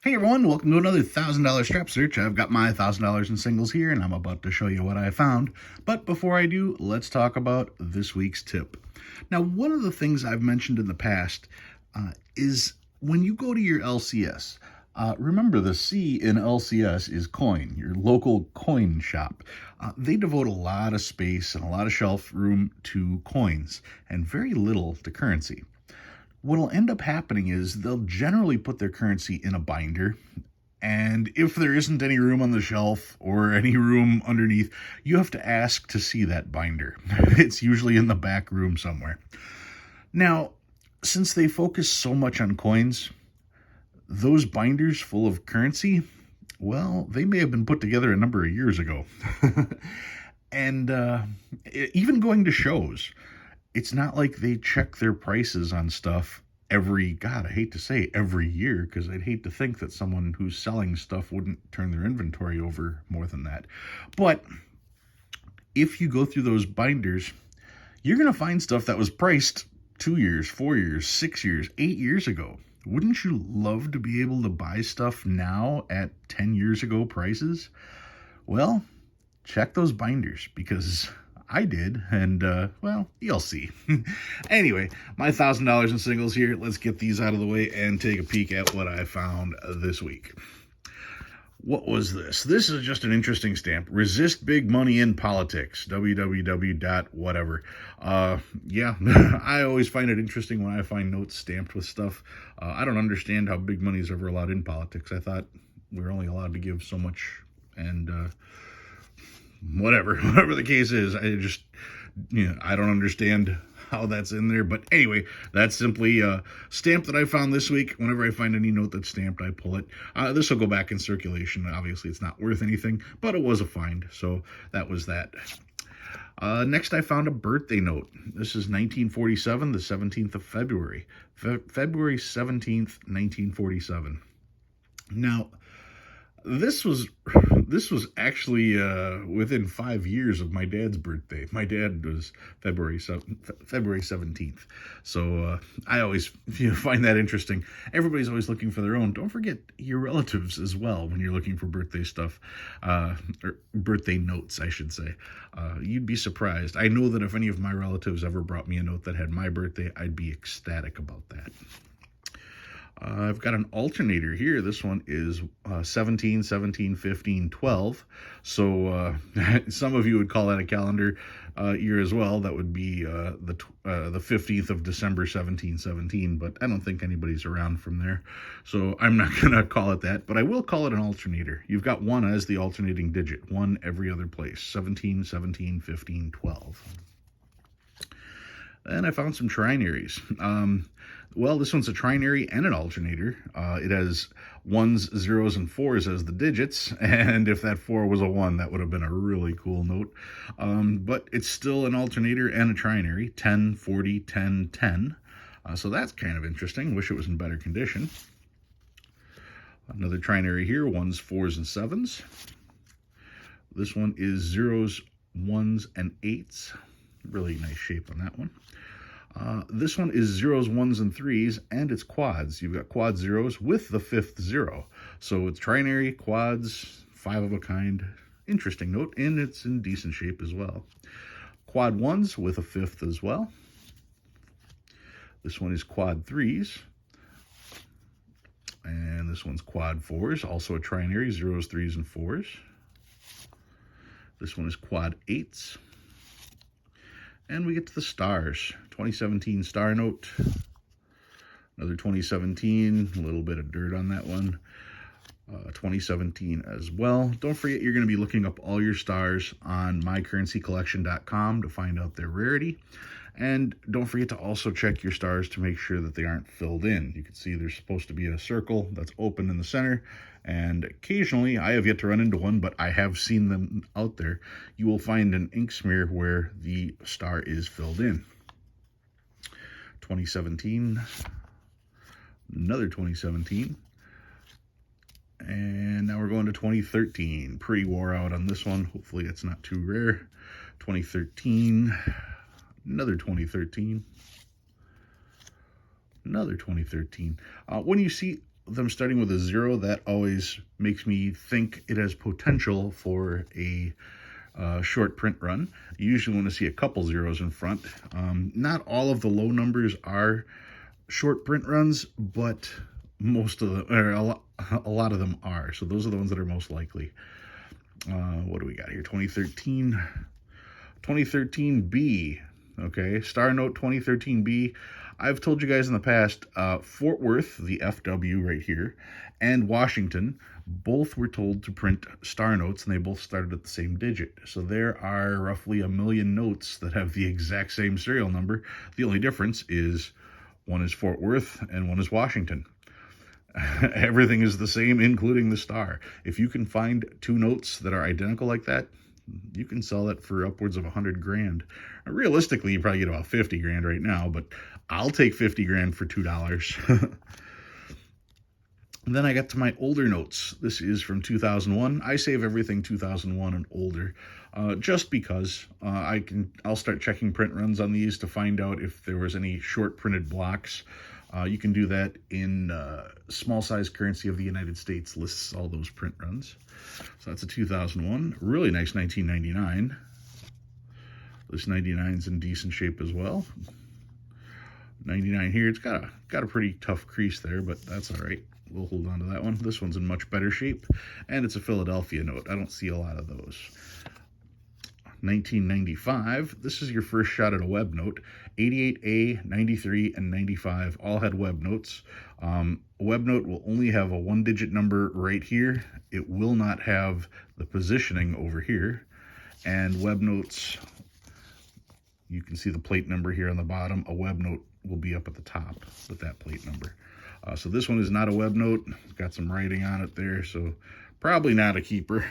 Hey everyone, welcome to another $1,000 strap search. I've got my $1,000 in singles here and I'm about to show you what I found. But before I do, let's talk about this week's tip. Now, one of the things I've mentioned in the past is when you go to your LCS, remember the C in LCS is coin, your local coin shop. They devote a lot of space and a lot of shelf room to coins and very little to currency. What'll end up happening is they'll generally put their currency in a binder, and if there isn't any room on the shelf or any room underneath, you have to ask to see that binder. It's usually in the back room somewhere. Now, since they focus so much on coins, those binders full of currency, well, they may have been put together a number of years ago. And even going to shows, it's not like they check their prices on stuff I hate to say every year, because I'd hate to think that someone who's selling stuff wouldn't turn their inventory over more than that. But if you go through those binders, you're going to find stuff that was priced 2 years, 4 years, 6 years, 8 years ago. Wouldn't you love to be able to buy stuff now at 10 years ago prices? Well, check those binders, because I did, and, well, you'll see. Anyway, my $1,000 in singles here. Let's get these out of the way and take a peek at what I found this week. What was this? This is just an interesting stamp. Resist big money in politics. www.whatever. Yeah, I always find it interesting when I find notes stamped with stuff. I don't understand how big money is ever allowed in politics. I thought we were only allowed to give so much, and, whatever the case is, I don't understand how that's in there. But anyway, that's simply a stamp that I found this week. Whenever I find any note that's stamped, I pull it. This will go back in circulation. Obviously, it's not worth anything, but it was a find, so that was that. Next, I found a birthday note. This is 1947, the 17th of February. February 17th, 1947. Now, this was actually within 5 years of my dad's birthday. My dad was February 17th. So I always find that interesting. Everybody's always looking for their own. Don't forget your relatives as well when you're looking for birthday stuff, or birthday notes, I should say. You'd be surprised. I know that if any of my relatives ever brought me a note that had my birthday, I'd be ecstatic about that. I've got an alternator here. This one is 17, 17, 15, 12. So some of you would call that a calendar year as well. That would be the 15th of December, 1717. But I don't think anybody's around from there. So I'm not going to call it that. But I will call it an alternator. You've got 1 as the alternating digit. 1 every other place. 17, 17, 15, 12. And I found some trinaries. Well, this one's a trinary and an alternator. It has 1s, 0s, and 4s as the digits, and if that 4 was a 1, that would have been a really cool note. But it's still an alternator and a trinary, 10, 40, 10, 10. So that's kind of interesting. Wish it was in better condition. Another trinary here, 1s, 4s, and 7s. This one is 0s, 1s, and 8s. Really nice shape on that one. This one is 0s, 1s, and 3s, and it's quads. You've got quad 0s with the 5th 0. So it's trinary, quads, 5 of a kind. Interesting note, and it's in decent shape as well. Quad 1s with a 5th as well. This one is quad 3s. And this one's quad 4s, also a trinary, 0s, 3s, and 4s. This one is quad 8s. And we get to the stars. 2017 star note. Another 2017, a little bit of dirt on that one. 2017 as well. Don't forget, you're going to be looking up all your stars on mycurrencycollection.com to find out their rarity. And don't forget to also check your stars to make sure that they aren't filled in. You can see there's supposed to be a circle that's open in the center. And occasionally, I have yet to run into one, but I have seen them out there. You will find an ink smear where the star is filled in. 2017. Another 2017. And now we're going to 2013. Pretty wore out on this one. Hopefully it's not too rare. 2013. Another 2013. Another 2013. When you see them starting with a 0, that always makes me think it has potential for a short print run. You usually want to see a couple zeros in front. Not all of the low numbers are short print runs, but most of them, or a lot of them are. So those are the ones that are most likely. What do we got here? 2013B. Okay, Star Note 2013B. I've told you guys in the past, Fort Worth, the FW right here, and Washington, both were told to print Star Notes, and they both started at the same digit. So there are roughly 1 million notes that have the exact same serial number. The only difference is one is Fort Worth and one is Washington. Everything is the same, including the star. If you can find 2 notes that are identical like that, you can sell that for upwards of 100 grand. Realistically, you probably get about 50 grand right now, but I'll take 50 grand for $2. Then I got to my older notes. This is from 2001. I save everything 2001 and older, just because I'll start checking print runs on these to find out if there was any short printed blocks. You can do that in small size currency of the United States, lists all those print runs. So that's a 2001. Really nice 1999. This 99's in decent shape as well. 99 here, it's got a pretty tough crease there, but that's all right. We'll hold on to that one. This one's in much better shape, and it's a Philadelphia note. I don't see a lot of those. 1995, this is your first shot at a web note. 88A, 93, and 95 all had web notes. A web note will only have a 1-digit number right here. It will not have the positioning over here. And web notes, you can see the plate number here on the bottom. A web note will be up at the top with that plate number. So this one is not a web note. It's got some writing on it there, so probably not a keeper.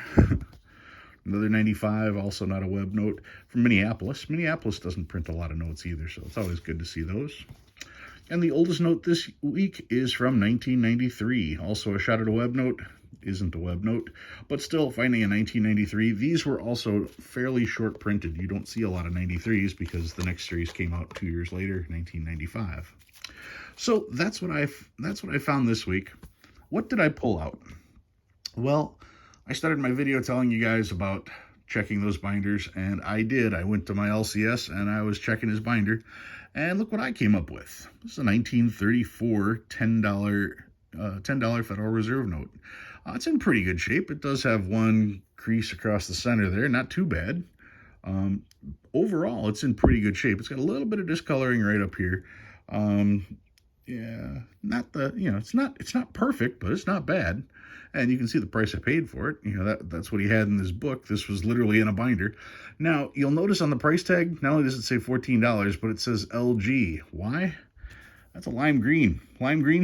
Another 95, also not a web note, from Minneapolis. Minneapolis doesn't print a lot of notes either, so it's always good to see those. And the oldest note this week is from 1993. Also a shot at a web note. Isn't a web note, but still finding a 1993. These were also fairly short printed. You don't see a lot of 93s because the next series came out 2 years later, 1995. So that's what I found this week. What did I pull out? Well, I started my video telling you guys about checking those binders, and I did. I went to my LCS and I was checking his binder, and look what I came up with. This is a 1934 $10 Federal Reserve note. It's in pretty good shape. It does have one crease across the center there, not too bad. Overall, it's in pretty good shape. It's got a little bit of discoloring right up here. Yeah, not the, it's not perfect, but it's not bad. And you can see the price I paid for it. That's what he had in this book. This was literally in a binder. Now, you'll notice on the price tag, not only does it say $14, but it says LG. Why? That's a lime green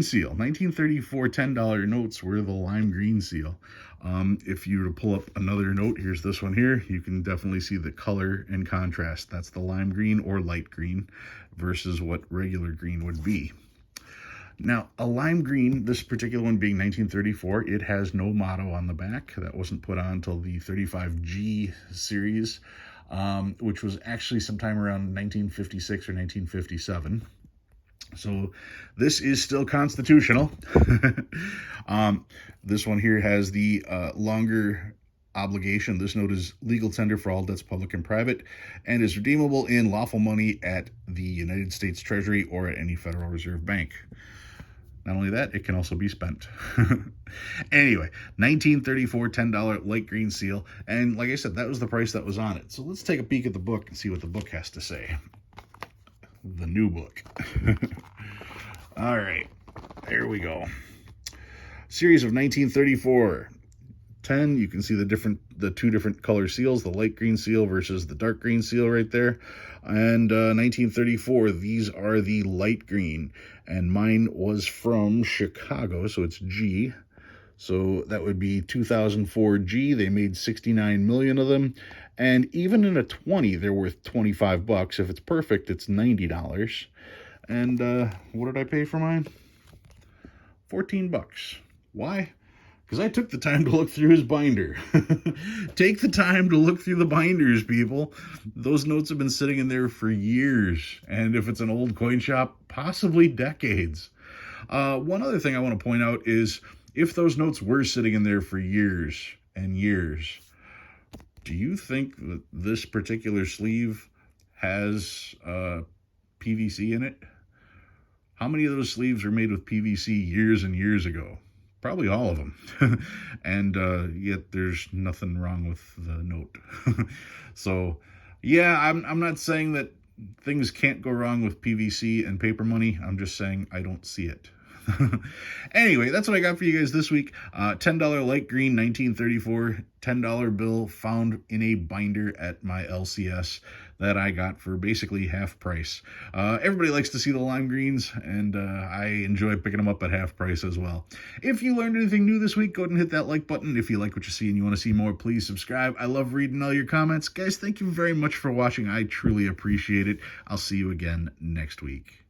seal. 1934 $10 notes were the lime green seal. If you were to pull up another note, here's this one here, you can definitely see the color and contrast. That's the lime green or light green versus what regular green would be. Now, a lime green, this particular one being 1934, it has no motto on the back. That wasn't put on until the 35G series, which was actually sometime around 1956 or 1957. So this is still constitutional. This one here has the longer obligation. This note is legal tender for all debts, public and private, and is redeemable in lawful money at the United States Treasury or at any Federal Reserve Bank. Not only that, it can also be spent. Anyway, 1934 $10 light green seal. And like I said, that was the price that was on it. So let's take a peek at the book and see what the book has to say. The new book. All right, there we go. Series of 1934. 10, you can see the two different color seals, the light green seal versus the dark green seal right there. And 1934, these are the light green. And mine was from Chicago, so it's G. So that would be 2004 G. They made 69 million of them. And even in a 20, they're worth $25. If it's perfect, it's $90. And what did I pay for mine? $14. Why? Because I took the time to look through his binder. Take the time to look through the binders, people. Those notes have been sitting in there for years. And if it's an old coin shop, possibly decades. One other thing I want to point out is if those notes were sitting in there for years and years, do you think that this particular sleeve has PVC in it? How many of those sleeves were made with PVC years and years ago? Probably all of them. And yet there's nothing wrong with the note. So, yeah, I'm not saying that things can't go wrong with PVC and paper money. I'm just saying I don't see it. Anyway, that's what I got for you guys this week. $10 light green 1934 $10 bill found in a binder at my LCS that I got for basically half price. Everybody likes to see the lime greens, and I enjoy picking them up at half price as well. If you learned anything new this week, go ahead and hit that like button. If you like what you see and you want to see more, please subscribe. I love reading all your comments. Guys, thank you very much for watching. I truly appreciate it. I'll see you again next week.